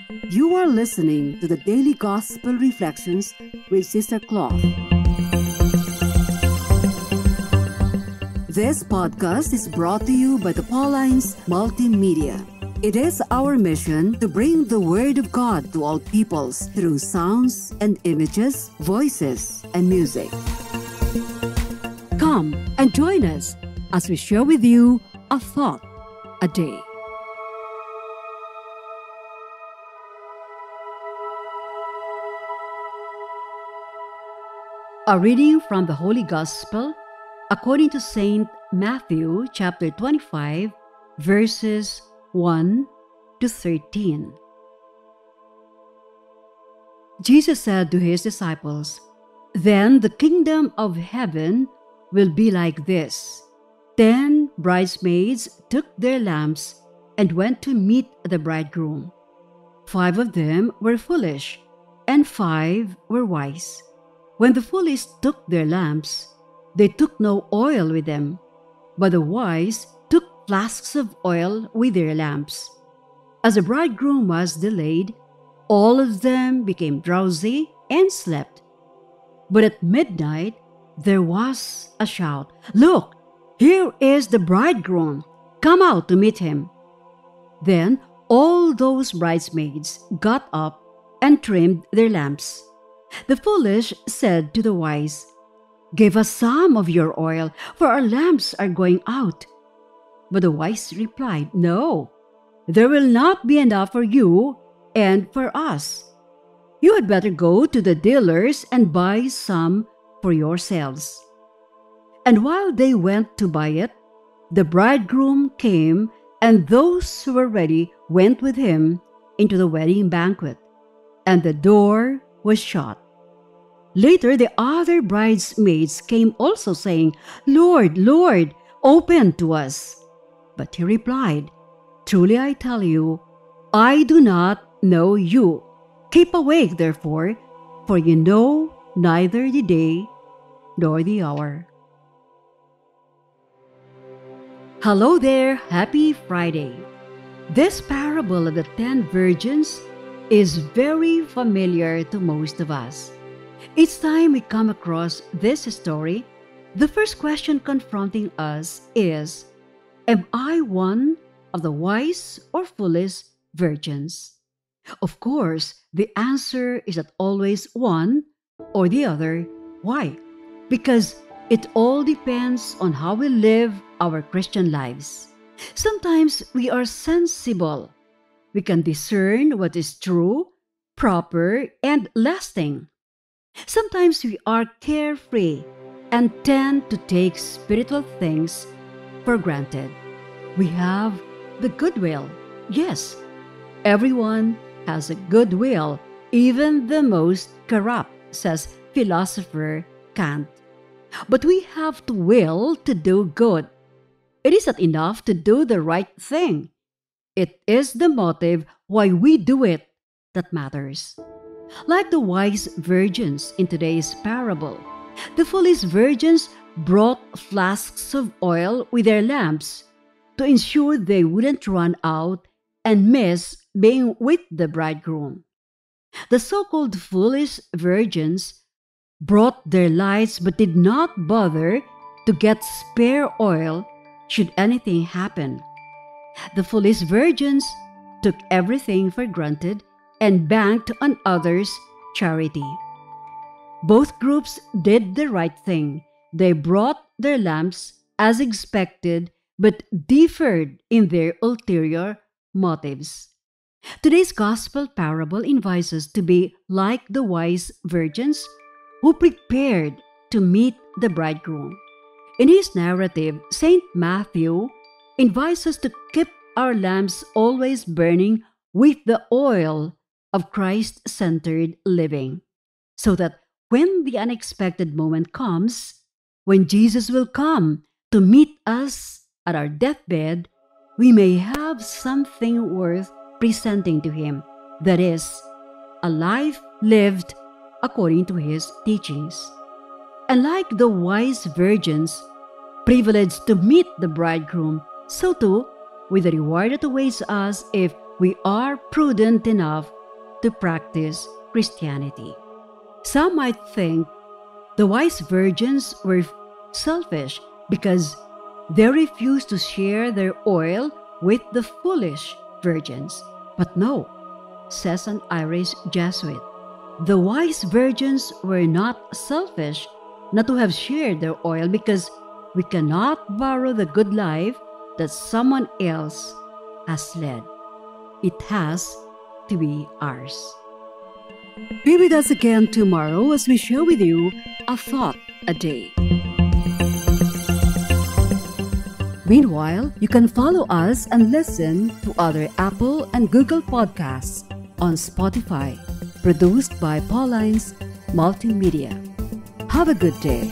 You are listening to the Daily Gospel Reflections with Sister Cloth. This podcast is brought to you by the Paulines Multimedia. It is our mission to bring the Word of God to all peoples through sounds and images, voices, and music. Come and join us as we share with you a thought a day. A reading from the Holy Gospel according to Saint Matthew chapter 25, verses 1 to 13. Jesus said to his disciples, "Then the kingdom of heaven will be like this. 10 bridesmaids took their lamps and went to meet the bridegroom. 5 of them were foolish, and 5 were wise. When the foolish took their lamps, they took no oil with them, but the wise took flasks of oil with their lamps. As the bridegroom was delayed, all of them became drowsy and slept. But at midnight there was a shout, 'Look, here is the bridegroom! Come out to meet him!' Then all those bridesmaids got up and trimmed their lamps. The foolish said to the wise, 'Give us some of your oil, for our lamps are going out.' But the wise replied, 'No, there will not be enough for you and for us. You had better go to the dealers and buy some for yourselves.' And while they went to buy it, the bridegroom came, and those who were ready went with him into the wedding banquet, and the door was shut. Later the other bridesmaids came also, saying, 'Lord, Lord, open to us.' But he replied, 'Truly I tell you, I do not know you. Keep awake, therefore, for you know neither the day nor the hour.'" Hello there, happy Friday. This parable of the 10 virgins is very familiar to most of us. Each time we come across this story, the first question confronting us is, am I one of the wise or foolish virgins? Of course, the answer is not always one or the other. Why? Because it all depends on how we live our Christian lives. Sometimes we are sensible. We can discern what is true, proper, and lasting. Sometimes we are carefree and tend to take spiritual things for granted. We have the goodwill. Yes, everyone has a goodwill, even the most corrupt, says philosopher Kant. But we have to will to do good. It is not enough to do the right thing. It is the motive why we do it that matters. Like the wise virgins in today's parable, the foolish virgins brought flasks of oil with their lamps to ensure they wouldn't run out and miss being with the bridegroom. The so-called foolish virgins brought their lights but did not bother to get spare oil should anything happen. The foolish virgins took everything for granted and banked on others' charity. Both groups did the right thing. They brought their lamps as expected, but differed in their ulterior motives. Today's gospel parable invites us to be like the wise virgins who prepared to meet the bridegroom. In his narrative, Saint Matthew invites us to keep our lamps always burning with the oil of Christ-centered living, so that when the unexpected moment comes, when Jesus will come to meet us at our deathbed, we may have something worth presenting to Him, that is, a life lived according to His teachings. And like the wise virgins, privileged to meet the bridegroom, so too with the reward that awaits us if we are prudent enough to practice Christianity. Some might think the wise virgins were selfish because they refused to share their oil with the foolish virgins. But no, says an Irish Jesuit, the wise virgins were not selfish not to have shared their oil because we cannot borrow the good life that someone else has led. It has to be ours. Be with us again tomorrow as we share with you a thought a day. Meanwhile, you can follow us and listen to other Apple and Google podcasts on Spotify, produced by Paulines Multimedia. Have a good day.